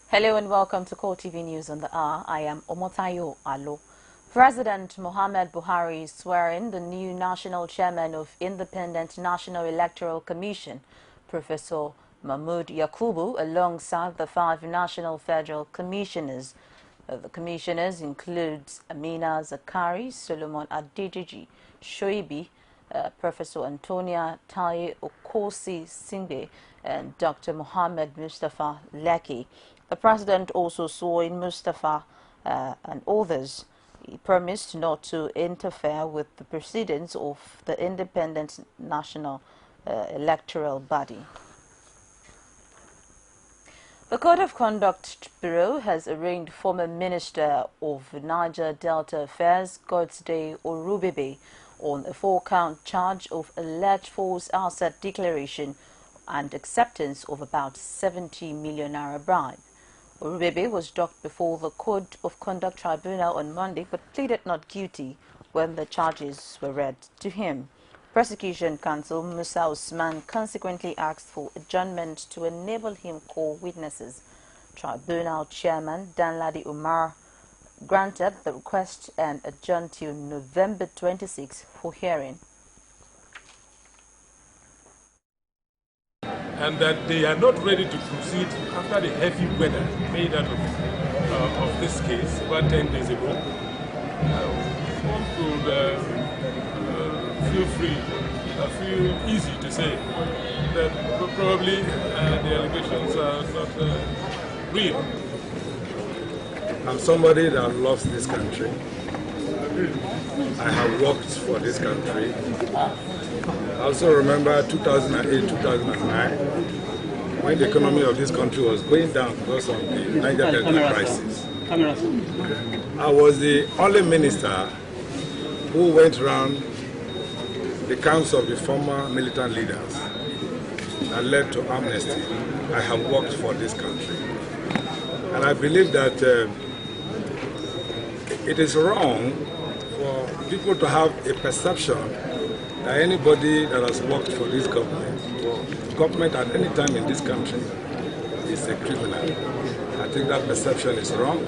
Hello and welcome to CoreTV News on the Hour. I am Omotayo Alo. President Muhammad Buhari is swearing the new national chairman of Independent National Electoral Commission, Professor Mahmood Yakubu, alongside the 5 national federal commissioners. The commissioners include Amina Zakari, Solomon Adejiji, Shoibi, Professor Antonia Taye Okosi Singbe, and Dr. Mohammed Mustafa Leki. The president also swore in Mustafa and others. He promised not to interfere with the proceedings of the Independent National Electoral Body. The Code of Conduct Bureau has arraigned former Minister of Niger Delta Affairs, Godsday Orubebe, on a 4-count charge of alleged false asset declaration and acceptance of about 70 million naira bribe. Orubebe was docked before the Code of Conduct Tribunal on Monday but pleaded not guilty when the charges were read to him. Prosecution counsel Musa Usman consequently asked for adjournment to enable him call witnesses. Tribunal Chairman Danladi Umar granted the request and adjourned till November 26 for hearing. And that they are not ready to proceed after the heavy weather made out of this case about 10 days ago. One could feel free, feel easy to say that probably the allegations are not real. I'm somebody that loves this country. I have worked for this country. I also remember 2008, 2009, when the economy of this country was going down because of the Niger Delta crisis. I was the only minister who went around the camps of the former militant leaders and led to amnesty. I have worked for this country. And I believe that it is wrong for people to have a perception that anybody that has worked for this government, or government at any time in this country, is a criminal. I think that perception is wrong.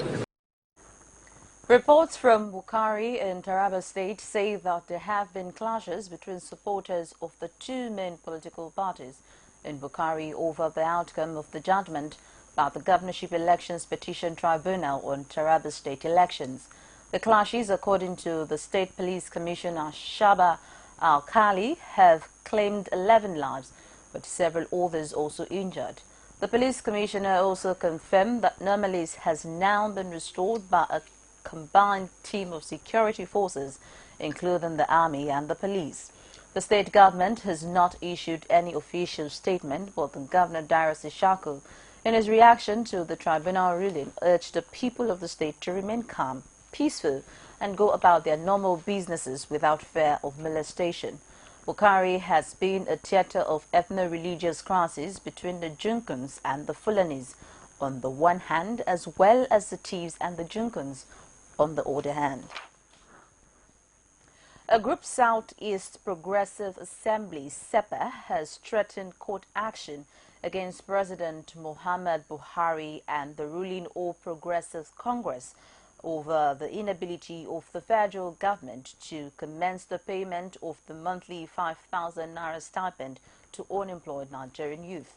Reports from Bukari in Taraba State say that there have been clashes between supporters of the 2 main political parties in Bukari over the outcome of the judgment by the Governorship Elections Petition Tribunal on Taraba State elections. The clashes, according to the State Police Commissioner Shaba Al-Khali, have claimed 11 lives, but several others also injured. The police commissioner also confirmed that normalcy has now been restored by a combined team of security forces, including the army and the police. The state government has not issued any official statement, but the Governor Darius Ishaku, in his reaction to the tribunal ruling, urged the people of the state to remain calm, peaceful, and go about their normal businesses without fear of molestation. Bukari has been a theater of ethno-religious crises between the Junkans and the Fulanis on the one hand, as well as the Thieves and the Junkans on the other hand. A group Southeast Progressive Assembly, SEPA, has threatened court action against President Muhammad Buhari and the ruling All Progressives Congress over the inability of the federal government to commence the payment of the monthly 5,000 naira stipend to unemployed Nigerian youth.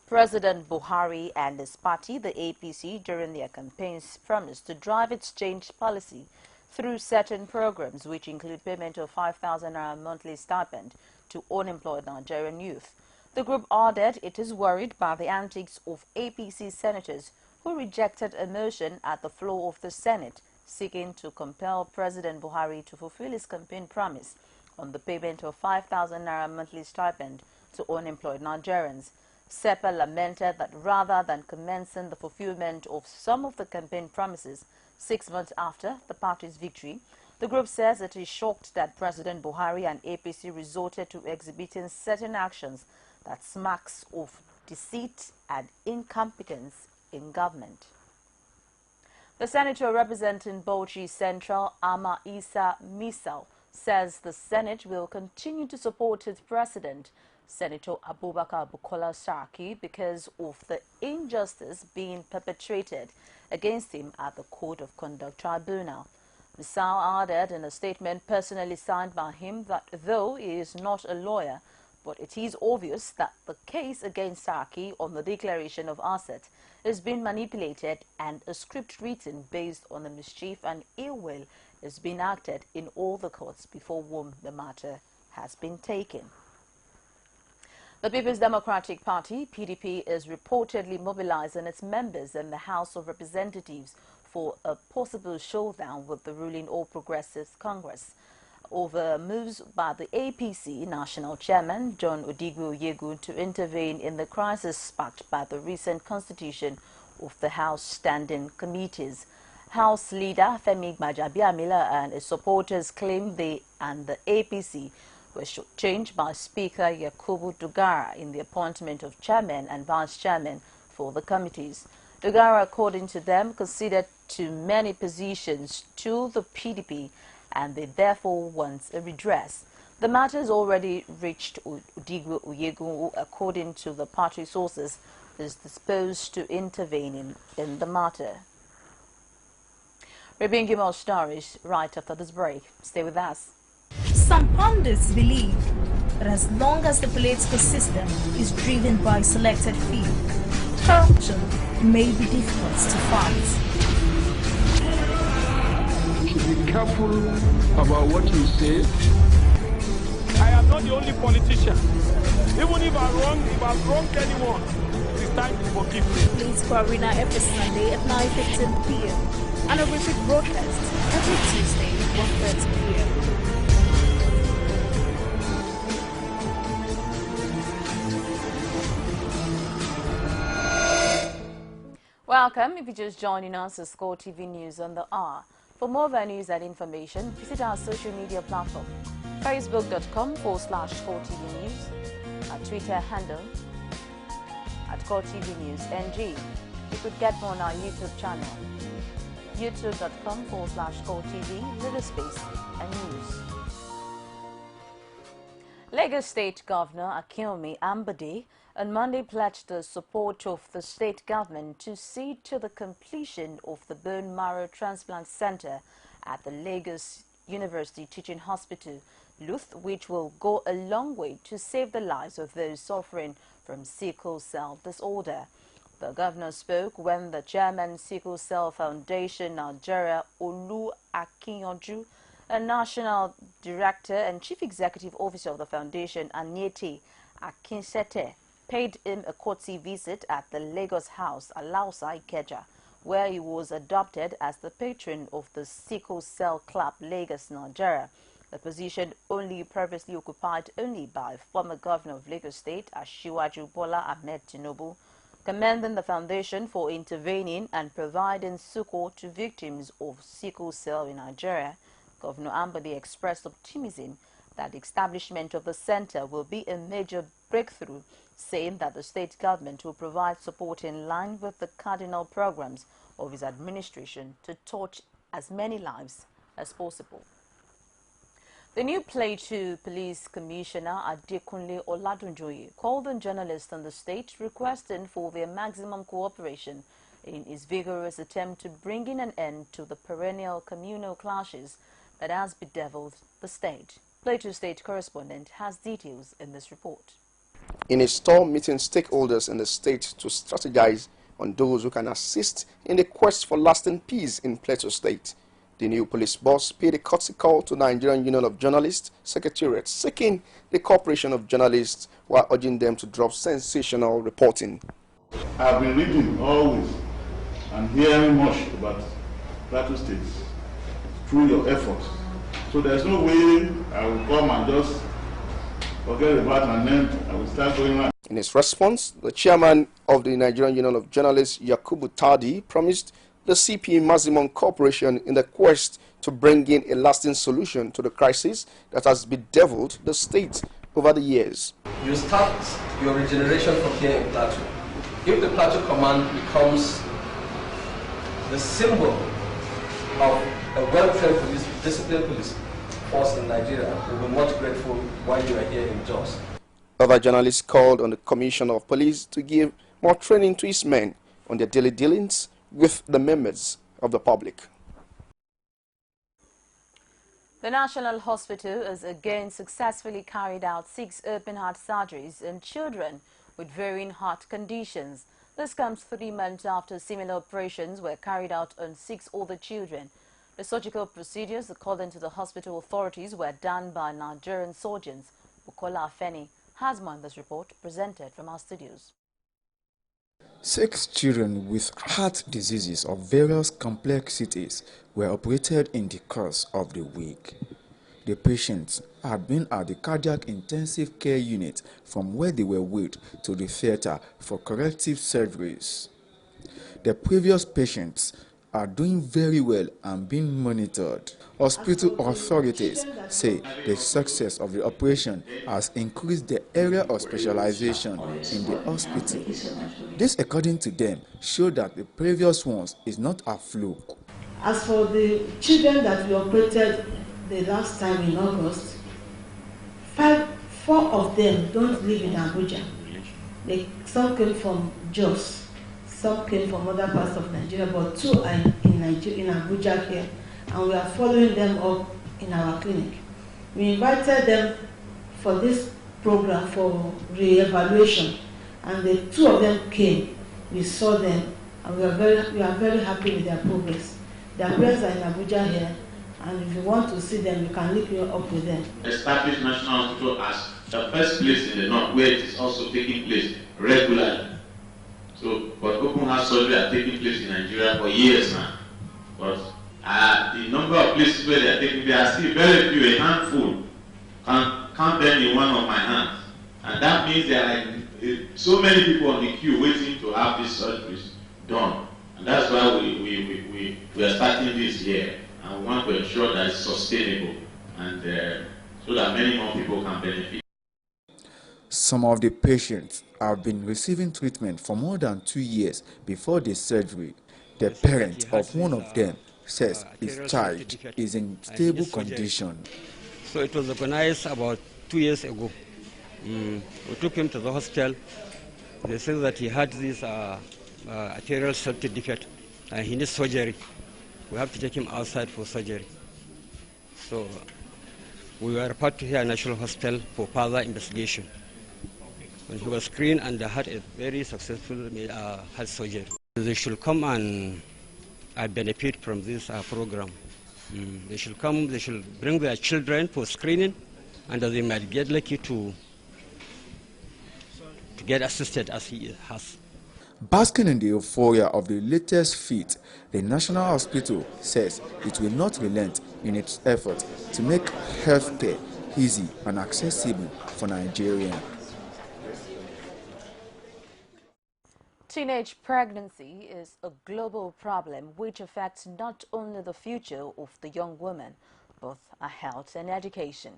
President Buhari and his party, the APC, during their campaigns promised to drive its change policy through certain programs, which include payment of 5,000 naira monthly stipend to unemployed Nigerian youth. The group added it is worried by the antics of APC senators who rejected a motion at the floor of the Senate seeking to compel President Buhari to fulfill his campaign promise on the payment of 5,000 naira monthly stipend to unemployed Nigerians. SEPA lamented that rather than commencing the fulfillment of some of the campaign promises 6 months after the party's victory, the group says it is shocked that President Buhari and APC resorted to exhibiting certain actions that smacks of deceit and incompetence in government. The senator representing Bauchi Central, Ama Isa Misal, says the Senate will continue to support its president, Senator Abubakar Bukola Saraki because of the injustice being perpetrated against him at the Code of Conduct Tribunal. Misal added in a statement personally signed by him that though he is not a lawyer, but it is obvious that the case against Saraki on the declaration of asset has been manipulated and a script written based on the mischief and ill will has been acted in all the courts before whom the matter has been taken. The People's Democratic Party, PDP, is reportedly mobilizing its members in the House of Representatives for a possible showdown with the ruling All Progressives Congress over moves by the APC National Chairman John Odigwe to intervene in the crisis sparked by the recent constitution of the House Standing Committees. House Leader Femi Gbajabiamila and his supporters claim they and the APC were shortchanged by Speaker Yakubu Dogara in the appointment of chairman and vice chairman for the committees. Dogara, according to them, conceded too many positions to the PDP and they therefore want a redress. The matter has already reached Odigwe Oyegu, who, according to the party sources, is disposed to intervene in the matter. We're bringing more stories right after this break. Stay with us. Some pundits believe that as long as the political system is driven by selected few, corruption may be difficult to fight. You should be careful about what you say. I am not the only politician. Even if I've wronged anyone, it is time to forgive me. Please for Arena every Sunday at 9:15 p.m. and a repeat broadcast every Tuesday at 1:30 p.m. Welcome. If you're just joining us, it's CoreTV News on the hour. For more of our news and information, visit our social media platform, facebook.com/CoreTV News, our Twitter handle at CoreTV News NG. You could get more on our YouTube channel, youtube.com/CoreTV, little space and news. Lagos State Governor Akinwumi Ambode on Monday pledged the support of the state government to see to the completion of the bone marrow transplant center at the Lagos University Teaching Hospital, LUTH, which will go a long way to save the lives of those suffering from sickle cell disorder. The governor spoke when the chairman Sickle Cell Foundation Nigeria, Olu Akinyonju, a national director and chief executive officer of the foundation, Anyete Akinsete, paid him a courtesy visit at the Lagos House, Alausa Ikeja, where he was adopted as the patron of the Sickle Cell Club Lagos, Nigeria, a position only previously occupied only by former governor of Lagos State, Asiwaju Bola Ahmed Tinubu, commending the foundation for intervening and providing succor to victims of sickle cell in Nigeria. Governor Ambode expressed optimism that the establishment of the center will be a major breakthrough, saying that the state government will provide support in line with the cardinal programs of his administration to touch as many lives as possible. The new Plateau Police Commissioner Adekunle Oladunjoye called on journalists in the state requesting for their maximum cooperation in his vigorous attempt to bring in an end to the perennial communal clashes that has bedeviled the state. Plateau State correspondent has details in this report. In a storm meeting stakeholders in the state to strategize on those who can assist in the quest for lasting peace in Plateau State, the new police boss paid a courtesy call to Nigerian Union of Journalists Secretariat, seeking the cooperation of journalists while urging them to drop sensational reporting. I've been reading always and hearing much about Plateau State through your efforts. So there's no way I will come and just forget about and then I will start going on. In his response, the chairman of the Nigerian Union of Journalists, Yakubu Tadi, promised the CP maximum cooperation in the quest to bring in a lasting solution to the crisis that has bedeviled the state over the years. You start your regeneration from here in Plateau. If the Plateau Command becomes the symbol of a well-trained police, disciplined police force in Nigeria, we will be much grateful while you are here in Jos. Other journalists called on the Commissioner of Police to give more training to his men on their daily dealings with the members of the public. The National Hospital has again successfully carried out 6 open heart surgeries in children with varying heart conditions. This comes 3 months after similar operations were carried out on 6 other children. The surgical procedures, according to the hospital authorities, were done by Nigerian surgeons. Bukola Afeni has more in this report presented from our studios. 6 children with heart diseases of various complexities were operated in the course of the week. The patients had been at the cardiac intensive care unit from where they were wheeled to the theater for corrective surgeries. The previous patients are doing very well and being monitored. Hospital authorities say the success of the operation has increased the area of specialization in the hospital. This, according to them, showed that the previous ones is not a fluke. As for the children that we operated the last time in August, 4 of them don't live in Abuja. Some came from Jos, some came from other parts of Nigeria, but 2 are in Abuja here, and we are following them up in our clinic. We invited them for this program for re-evaluation, and the 2 of them came. We saw them, and we are very happy with their progress. Their parents are in Abuja here, and if you want to see them, you can link you up with them. Established National Hospital as the first place in the north where it is also taking place regularly. So, but open heart surgery are taking place in Nigeria for years now. But the number of places where they are taking place are still very few, a handful. Can count them in one of my hands. And that means there are so many people on the queue waiting to have these surgeries done. And that's why we are starting this year. And we want to ensure that it's sustainable and so that many more people can benefit. Some of the patients have been receiving treatment for more than 2 years before the surgery. The parent of one of them says his child is in stable condition. So it was organized about 2 years ago. We took him to the hospital. They said that he had this arterial septic defect and he needs surgery. We have to take him outside for surgery. So we were referred to here at National Hospital for further investigation. When he was screened and had a very successful heart surgery. They should come and benefit from this program. They should come, they should bring their children for screening, and they might get lucky to get assisted as he has. Basking in the euphoria of the latest feat, the National Hospital says it will not relent in its effort to make healthcare easy and accessible for Nigerians. Teenage pregnancy is a global problem which affects not only the future of the young woman, but her health and education.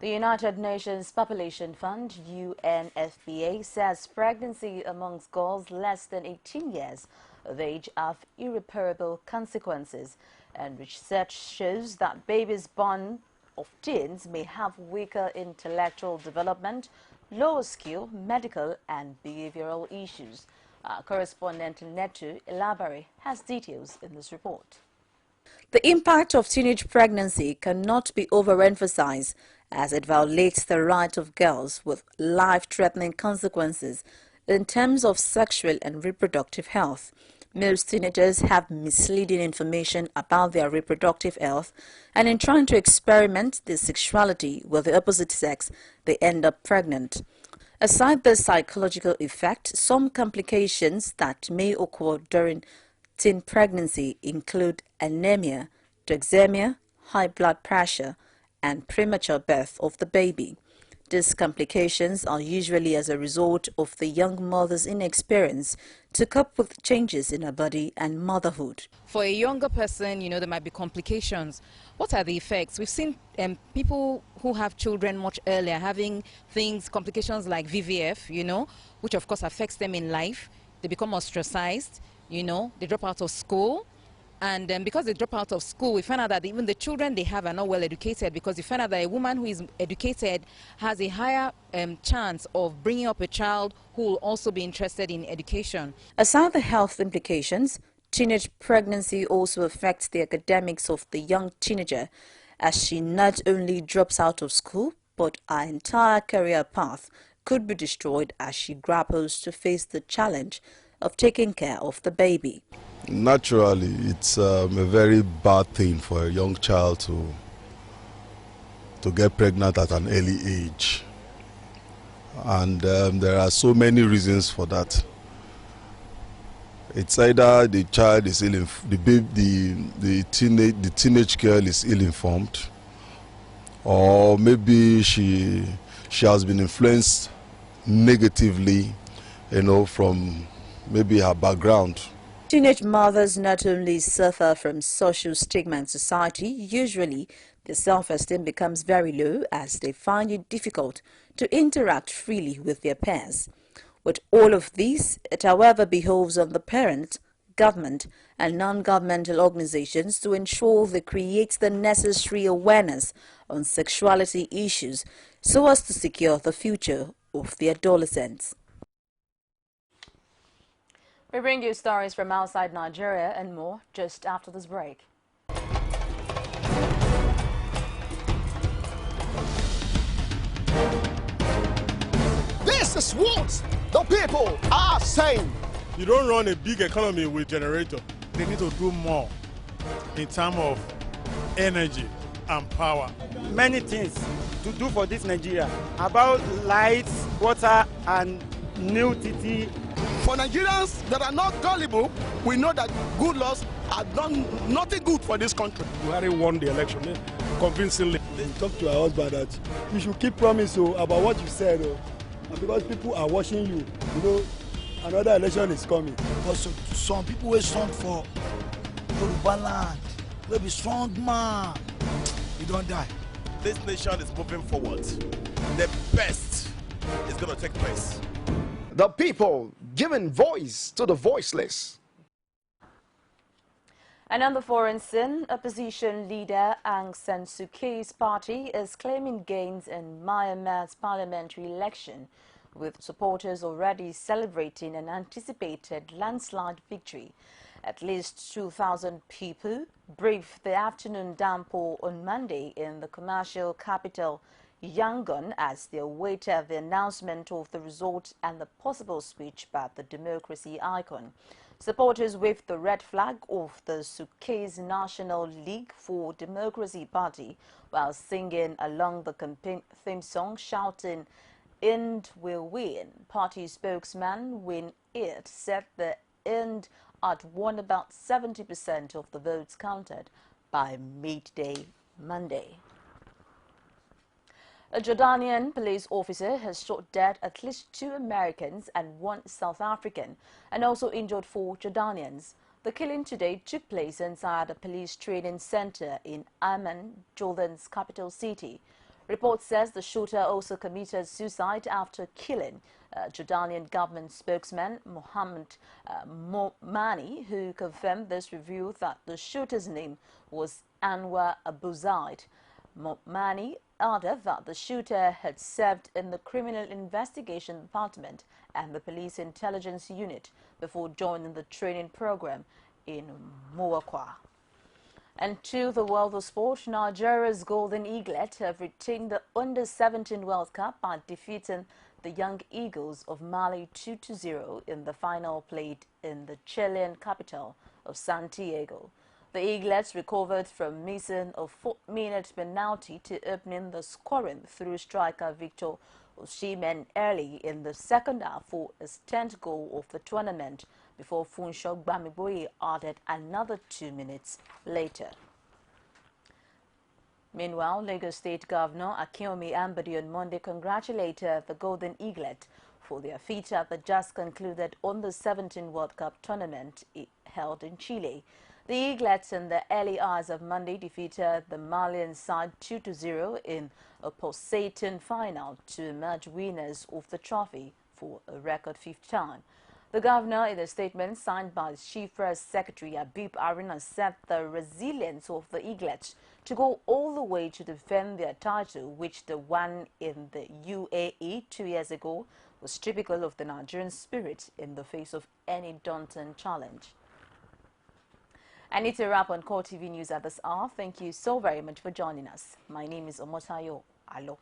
The United Nations Population Fund, UNFPA, says pregnancy amongst girls less than 18 years of age have irreparable consequences, and research shows that babies born of teens may have weaker intellectual development, lower skill, medical and behavioral issues. Our correspondent Netu Elabari has details in this report. The impact of teenage pregnancy cannot be overemphasized, as it violates the right of girls with life-threatening consequences in terms of sexual and reproductive health. Most teenagers have misleading information about their reproductive health, and in trying to experiment their sexuality with the opposite sex, they end up pregnant. Aside the psychological effect, some complications that may occur during teen pregnancy include anemia, toxemia, high blood pressure, and premature birth of the baby. These complications are usually as a result of the young mother's inexperience to cope with changes in her body and motherhood. For a younger person, there might be complications. What are the effects? We've seen people who have children much earlier having complications like VVF, which of course affects them in life. They become ostracized, they drop out of school. And because they drop out of school, we find out that even the children they have are not well educated, because we find out that a woman who is educated has a higher chance of bringing up a child who will also be interested in education. Aside the health implications, teenage pregnancy also affects the academics of the young teenager, as she not only drops out of school, but her entire career path could be destroyed as she grapples to face the challenge of taking care of the baby. Naturally, it's a very bad thing for a young child to get pregnant at an early age, and there are so many reasons for that. It's either the child is the teenage girl is ill-informed, or maybe she has been influenced negatively, from maybe her background. Teenage mothers not only suffer from social stigma in society, usually their self-esteem becomes very low as they find it difficult to interact freely with their peers. With all of these, it however behoves on the parents, government and non-governmental organizations to ensure they create the necessary awareness on sexuality issues so as to secure the future of the adolescents. We bring you stories from outside Nigeria and more just after this break. This is what the people are saying. You don't run a big economy with generator. They need to do more in terms of energy and power. Many things to do for this Nigeria about lights, water and new TT. For Nigerians that are not gullible, we know that good laws have done nothing good for this country. Buhari won the election convincingly. Talk to her husband that you should keep promise about what you said, and because people are watching you, another election is coming. Also, some people will strong for Yoruba land. They'll be strong man. You don't die. This nation is moving forward. The best is going to take place. The people giving voice to the voiceless. And on the foreign scene, opposition leader Aung San Suu Kyi's party is claiming gains in Myanmar's parliamentary election, with supporters already celebrating an anticipated landslide victory. At least 2,000 people braved the afternoon downpour on Monday in the commercial capital Yangon as they awaited the announcement of the result and the possible speech by the democracy icon. Supporters waved the red flag of the Suu Kyi's National League for Democracy party while singing along the campaign theme song, shouting, "End will win." Party spokesman Win It said the end had won about 70% of the votes counted by midday Monday. A Jordanian police officer has shot dead at least 2 Americans and 1 South African and also injured 4 Jordanians. The killing today took place inside a police training center in Amman, Jordan's capital city. Report says the shooter also committed suicide after killing. Jordanian government spokesman Mohammed Momani, who confirmed this review that the shooter's name was Anwar Abu Zaid. Momani added that the shooter had served in the Criminal Investigation Department and the Police Intelligence Unit before joining the training program in Muakwa. And to the world of sport, Nigeria's Golden Eaglet have retained the Under-17 World Cup by defeating the Young Eagles of Mali 2-0 in the final played in the Chilean capital of Santiago. The Eaglets recovered from missing a 4-minute penalty to opening the scoring through striker Victor Osimhen early in the second half for his 10th goal of the tournament before Funsho Gbamiboye added another 2 minutes later. Meanwhile, Lagos State Governor Akinwumi Ambode on Monday congratulated the Golden Eaglet for their feat at the just concluded Under-17 World Cup tournament held in Chile. The Eaglets in the early hours of Monday defeated the Malian side 2-0 in a pulsating final to emerge winners of the trophy for a record 5th time. The governor, in a statement signed by his Chief Press Secretary Abib Arina, said the resilience of the eaglets to go all the way to defend their title, which they won in the UAE 2 years ago, was typical of the Nigerian spirit in the face of any daunting challenge. And it's a wrap on CoreTV News at this hour. Thank you so very much for joining us. My name is Omotayo Alo.